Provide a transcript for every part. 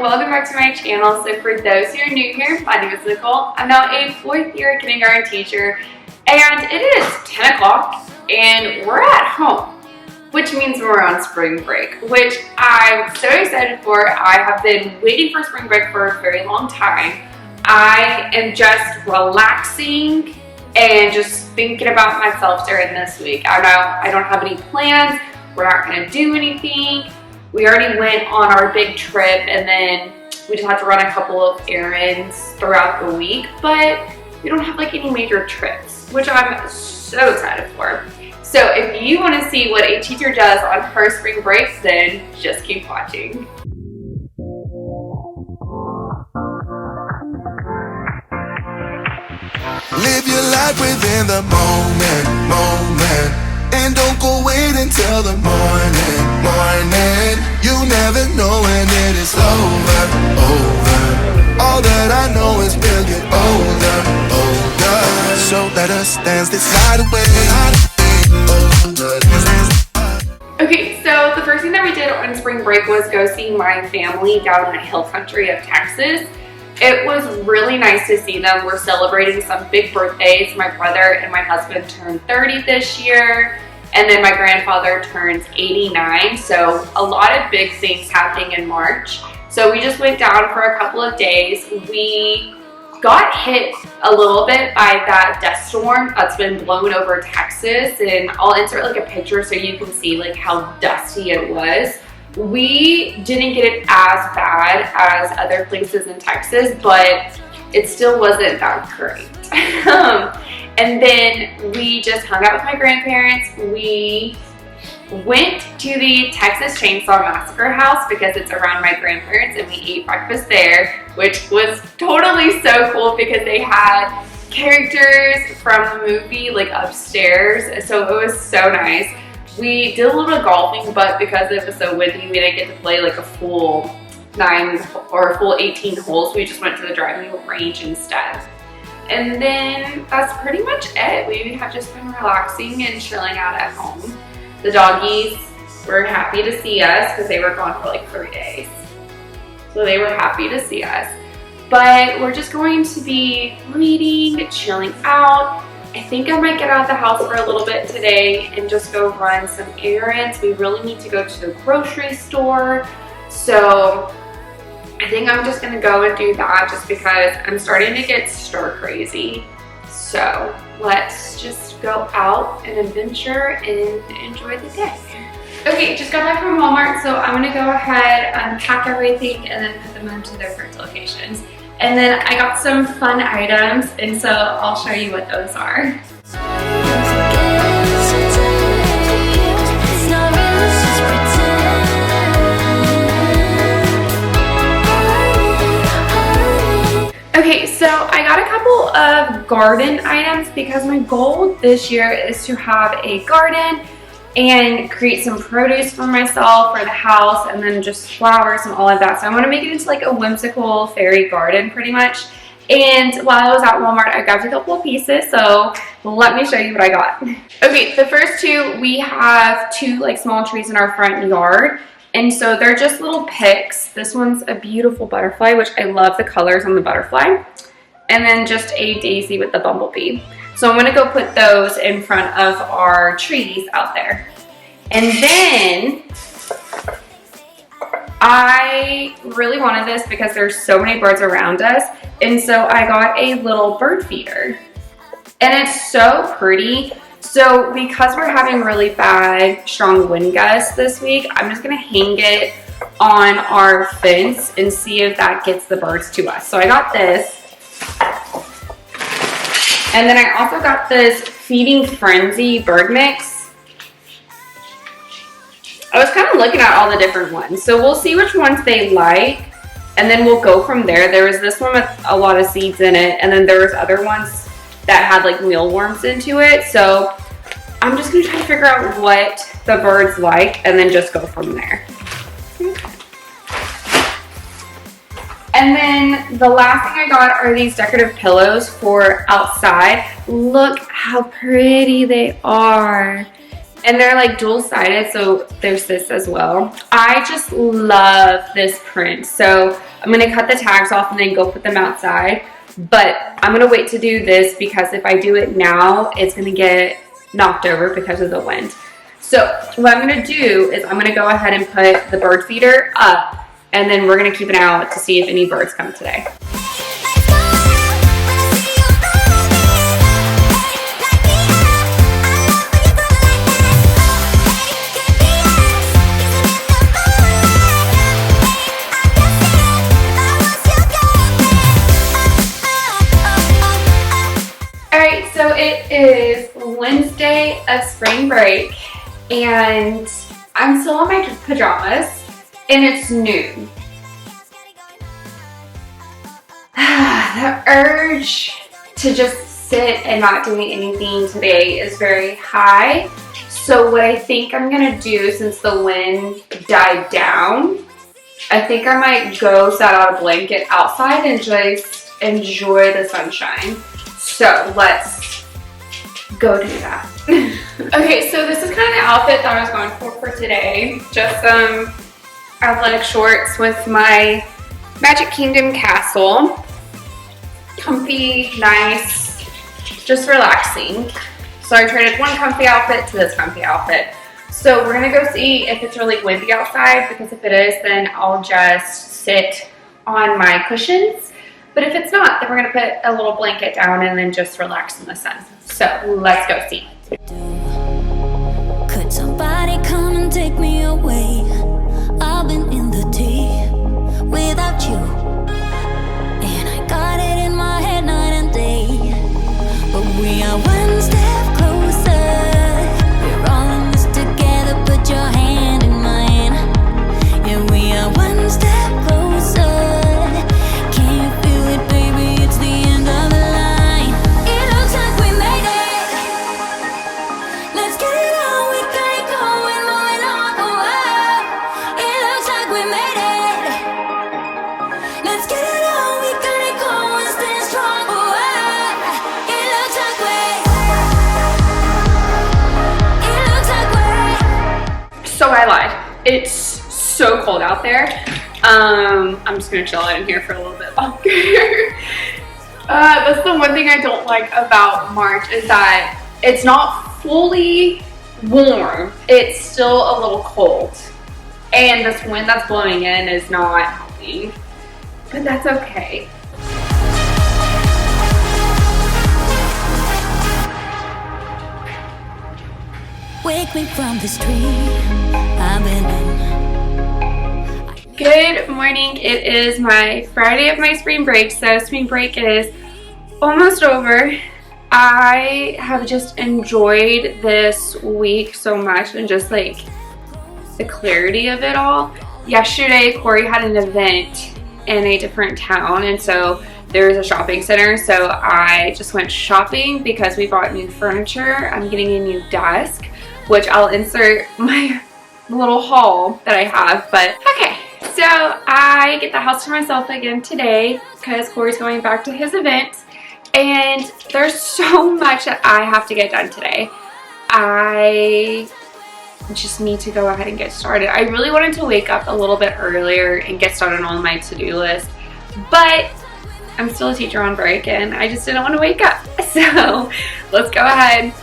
welcome back to my channel. So for those who are new here, my name is Nicole. I'm now a 4th year kindergarten teacher, and it is 10 o'clock and we're at home, which means we're on spring break, which I'm so excited for. I have been waiting for spring break for a very long time. I am just relaxing and just thinking about myself during this week. I don't have any plans. We're not going to do anything. We already went on our big trip, and then we just had to run a couple of errands throughout the week, but we don't have like any major trips, which I'm so excited for. So if you want to see what a teacher does on her spring break, then just keep watching. Live your life within the moment. And don't go wait until the morning. You never know when it is over. All that I know is we'll get older. So let us dance this night away. Okay, so the first thing that we did on spring break was go see my family down in the hill country of Texas. It was really nice to see them. We're celebrating some big birthdays. My brother and my husband turned 30 this year, and then my grandfather turns 89. So a lot of big things happening in March. So we just went down for a couple of days. We got hit a little bit by that dust storm that's been blown over Texas, and I'll insert like a picture so you can see like how dusty it was. We didn't get it as bad as other places in Texas, but it still wasn't that great. And then we just hung out with my grandparents. We went to the Texas Chainsaw Massacre house because it's around my grandparents, and we ate breakfast there, which was totally so cool because they had characters from the movie like upstairs, so it was so nice. We did a little bit of golfing, but because it was so windy, we didn't get to play like a full 9 or a full 18 holes. We just went to the driving range instead. And then that's pretty much it. We have just been relaxing and chilling out at home. The doggies were happy to see us because they were gone for like 3 days. So they were happy to see us. But we're just going to be reading, chilling out. I think I might get out of the house for a little bit today and just go run some errands. We really need to go to the grocery store. So I think I'm just gonna go and do that just because I'm starting to get stir crazy. So let's just go out and adventure and enjoy the day. Okay, just got back from Walmart, so I'm gonna go ahead, unpack everything, and then put them into their correct locations. And then I got some fun items, and so I'll show you what those are. Okay, so I got a couple of garden items because my goal this year is to have a garden and create some produce for myself, for the house, and then just flowers and all of that. So I want to make it into like a whimsical fairy garden pretty much. And while I was at Walmart, I grabbed a couple of pieces, so let me show you what I got. Okay, the first two, we have 2 like small trees in our front yard. And so they're just little picks. This one's a beautiful butterfly, which I love the colors on the butterfly. And then just a daisy with the bumblebee. So I'm gonna go put those in front of our trees out there. And then I really wanted this because there's so many birds around us. And so I got a little bird feeder. And it's so pretty. So because we're having really bad, strong wind gusts this week, I'm just gonna hang it on our fence and see if that gets the birds to us. So I got this. And then I also got this Feeding Frenzy bird mix. I was kind of looking at all the different ones. So we'll see which ones they like, and then we'll go from there. There was this one with a lot of seeds in it, and then there was other ones that had like mealworms into it. So I'm just gonna try to figure out what the birds like and then just go from there. And then the last thing I got are these decorative pillows for outside. Look how pretty they are. And they're like dual-sided, so there's this as well. I just love this print. So I'm gonna cut the tags off and then go put them outside. But I'm gonna wait to do this because if I do it now, it's gonna get knocked over because of the wind. So what I'm gonna do is I'm gonna go ahead and put the bird feeder up, and then we're gonna keep an eye out to see if any birds come today. Alright, so it is Wednesday of spring break, and I'm still in my pajamas, and it's noon. The urge to just sit and not doing anything today is very high. So what I think I'm gonna do, since the wind died down, I think I might go set out a blanket outside and just enjoy the sunshine. So let's go do that. Okay, so this is kind of the outfit that I was going for today. Just some athletic shorts with my Magic Kingdom castle. Comfy, nice, just relaxing. So I traded one comfy outfit to this comfy outfit. So we're gonna go see if it's really windy outside, because if it is, then I'll just sit on my cushions. But if it's not, then we're gonna put a little blanket down and then just relax in the sun. So let's go see. Could somebody come and take me away? I've been in the deep without you, and I got it in my head night and day. But we are one step closer. We're all in this together. Put your hand in mine. Yeah, we are one step closer. So I lied. It's so cold out there. I'm just gonna chill out in here for a little bit longer. That's the one thing I don't like about March, is that it's not fully warm. It's still a little cold. And this wind that's blowing in is not helping. But that's okay. Wake me from this dream I've been in. Good morning. It is my Friday of my spring break. So spring break is almost over. I have just enjoyed this week so much, and just like the clarity of it all. Yesterday, Corey had an event in a different town, and so there was a shopping center, so I just went shopping because we bought new furniture. I'm getting a new desk, which I'll insert my little haul that I have. But okay, so I get the house to myself again today because Corey's going back to his event, and there's so much that I have to get done today. I just need to go ahead and get started. I really wanted to wake up a little bit earlier and get started on my to-do list, but I'm still a teacher on break and I just didn't want to wake up. So let's go ahead,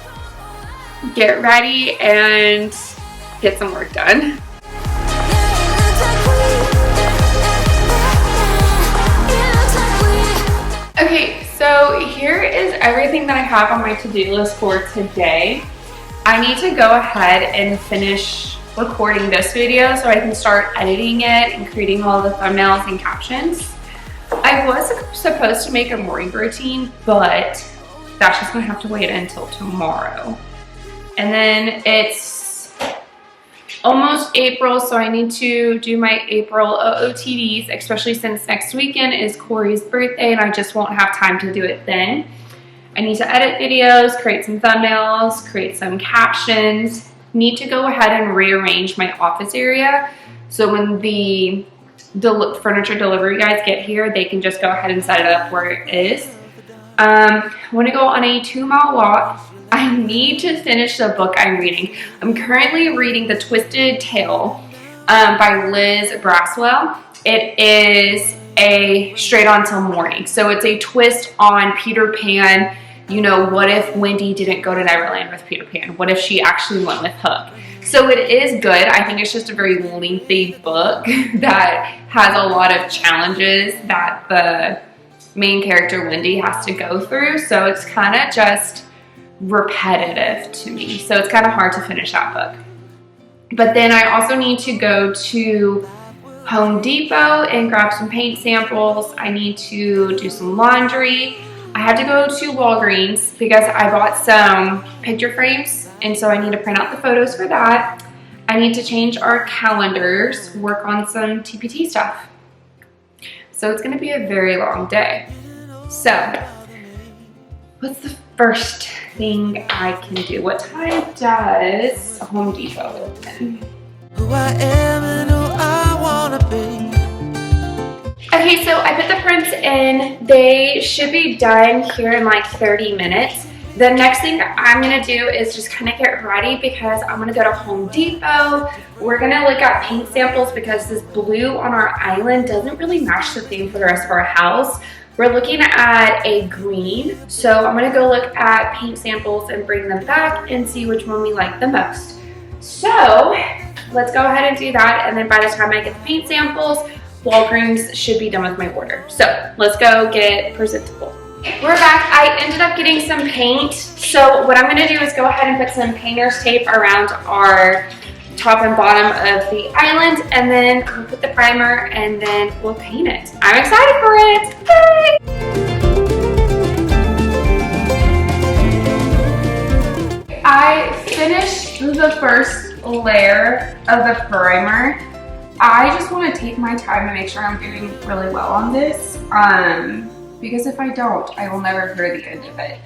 get ready, and get some work done. Okay, so here is everything that I have on my to-do list for today. I need to go ahead and finish recording this video so I can start editing it and creating all the thumbnails and captions. I was supposed to make a morning routine, but that's just gonna have to wait until tomorrow. And then it's almost April, so I need to do my April OOTDs, especially since next weekend is Corey's birthday and I just won't have time to do it then. I need to edit videos, create some thumbnails, create some captions. Need to go ahead and rearrange my office area so when the furniture delivery guys get here, they can just go ahead and set it up where it is. I want to go on a 2-mile walk I need to finish the book I'm reading. I'm currently reading The Twisted Tale by Liz Braswell. It is a straight on till morning. So it's a twist on Peter Pan. You know, what if Wendy didn't go to Neverland with Peter Pan? What if she actually went with Hook? So it is good. I think it's just a very lengthy book that has a lot of challenges that the main character Wendy has to go through. So it's kind of just repetitive to me. So it's kind of hard to finish that book. But then I also need to go to Home Depot and grab some paint samples. I need to do some laundry. I had to go to Walgreens because I bought some picture frames, and so I need to print out the photos for that. I need to change our calendars, work on some TPT stuff. So it's gonna be a very long day. So, what's the first thing I can do? What time does Home Depot open? Who I am and who I wanna be. Okay, so I put the prints in. They should be done here in like 30 minutes. The next thing that I'm gonna do is just kind of get ready because I'm gonna go to Home Depot. We're gonna look at paint samples because this blue on our island doesn't really match the theme for the rest of our house. We're looking at a green. So I'm gonna go look at paint samples and bring them back and see which one we like the most. So let's go ahead and do that. And then by the time I get the paint samples, Walgreens should be done with my order. So let's go get presentable. We're back. I ended up getting some paint. So what I'm gonna do is go ahead and put some painter's tape around our top and bottom of the island, and then we'll put the primer and then we'll paint it. I'm excited for it. Yay! I finished the first layer of the primer. I just want to take my time to make sure I'm doing really well on this, because if I don't, I will never hear the end of it.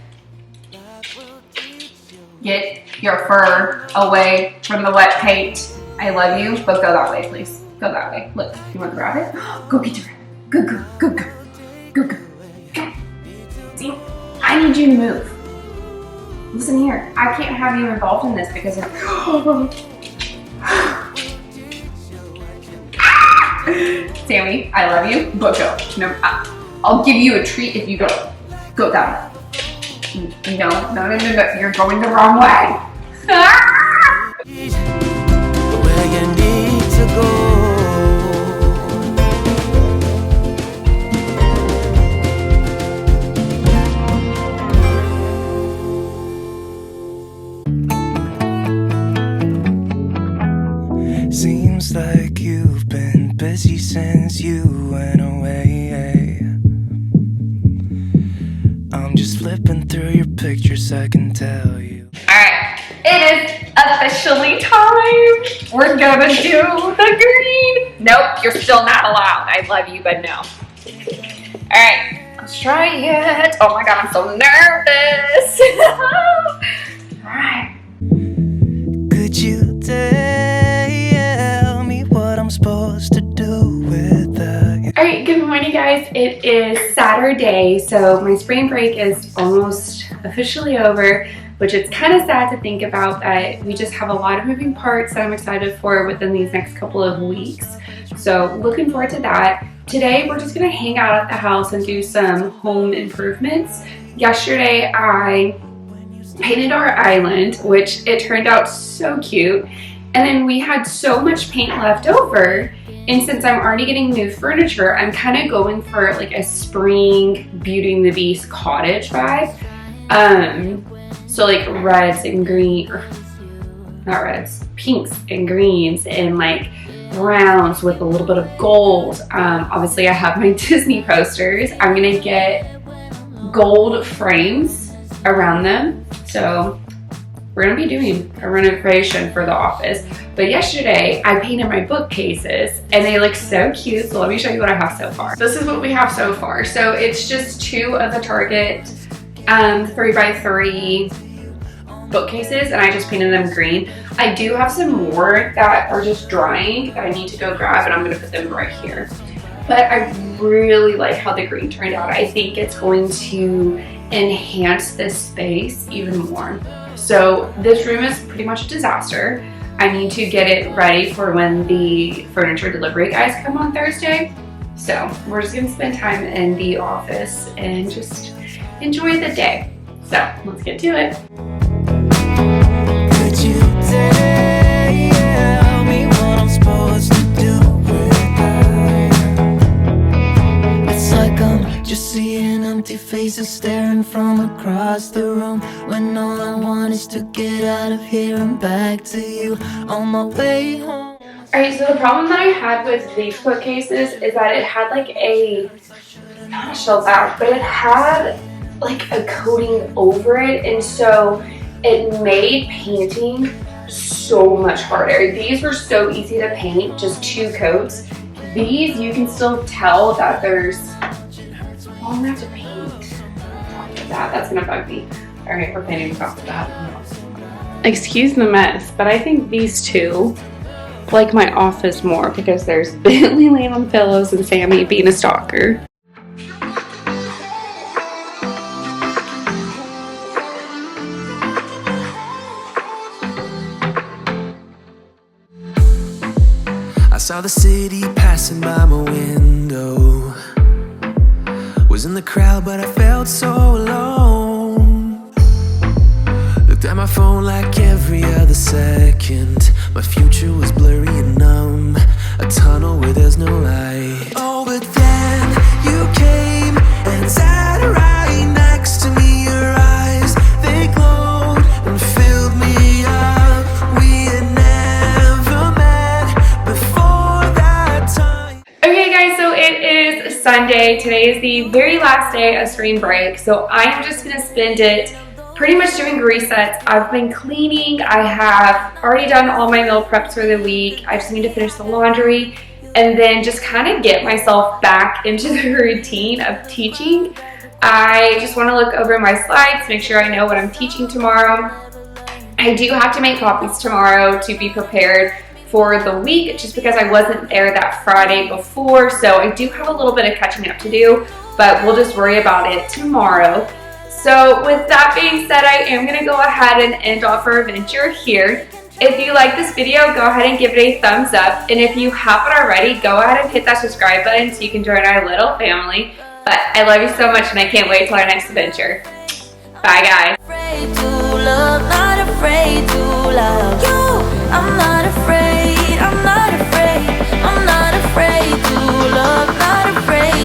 Get your fur away from the wet paint. I love you, but go that way, please. Go that way. Look, you want the rabbit? Go get your rabbit. Go, go, go, go. Go, go. Go. See, I need you to move. Listen here, I can't have you involved in this because of... Sammy, I love you, but go. No, I'll give you a treat if you go. Go down. No, you're going the wrong way. Where you need to go. Seems like you've been busy since you went away. I'm just flipping through your pictures, I can tell you. Alright, it is officially time. We're gonna do the green. Nope, you're still not allowed. I love you, but no. Alright, let's try it. Oh my god, I'm so nervous. Alright. Could you tell me what I'm supposed to do with you? Alright, good morning guys. It is Saturday, so my spring break is almost officially over, which it's kind of sad to think about that we just have a lot of moving parts that I'm excited for within these next couple of weeks. So looking forward to that. Today we're just gonna hang out at the house and do some home improvements. Yesterday I painted our island, which it turned out so cute. And then we had so much paint left over. And since I'm already getting new furniture, I'm kind of going for like a spring Beauty and the Beast cottage vibe. So like reds and green, or not reds, pinks and greens and like browns with a little bit of gold. Obviously I have my Disney posters. I'm gonna get gold frames around them. So we're gonna be doing a renovation for the office. But yesterday I painted my bookcases and they look so cute. So let me show you what I have so far. This is what we have so far. So it's just two of the Target 3x3 bookcases and I just painted them green. I do have some more that are just drying that I need to go grab and I'm gonna put them right here. But I really like how the green turned out. I think it's going to enhance this space even more. So this room is pretty much a disaster. I need to get it ready for when the furniture delivery guys come on Thursday. So we're just gonna spend time in the office and just enjoy the day. So let's get to it. Could you tell me what I'm supposed to do with her? It's like I'm just seeing empty faces staring from across the room, when all I want is to get out of here and back to you on my way home. Alright, so the problem that I had with these bookcases is that it had like a, not a shelf back, but it had like a coating over it, and so it made painting so much harder. These were so easy to paint, just 2 coats. These, you can still tell that there's, well, I'm gonna have to paint on top of that. That's gonna bug me. Alright, we're painting on top of that. Excuse the mess, but I think these two like my office more because there's Bentley laying on the pillows and Sammy being a stalker. I saw the city passing by my window. Was in the crowd, but I felt so alone. Looked at my phone like every other second. My future was blurry and numb, a tunnel where there's no light. Oh, but then you came and sat right next to me. Your eyes, they glowed and filled me up. We had never met before that time. Okay guys, so it is Sunday. Today is the very last day of spring break, so I am just gonna spend it pretty much doing resets. I've been cleaning. I have already done all my meal preps for the week. I just need to finish the laundry and then just kind of get myself back into the routine of teaching. I just want to look over my slides, make sure I know what I'm teaching tomorrow. I do have to make copies tomorrow to be prepared for the week, just because I wasn't there that Friday before, so I do have a little bit of catching up to do, but we'll just worry about it tomorrow. So with that being said, I am going to go ahead and end off our adventure here. If you like this video, go ahead and give it a thumbs up. And if you haven't already, go ahead and hit that subscribe button so you can join our little family. But I love you so much and I can't wait till our next adventure. Bye guys. Afraid to love, not afraid to love you. I'm not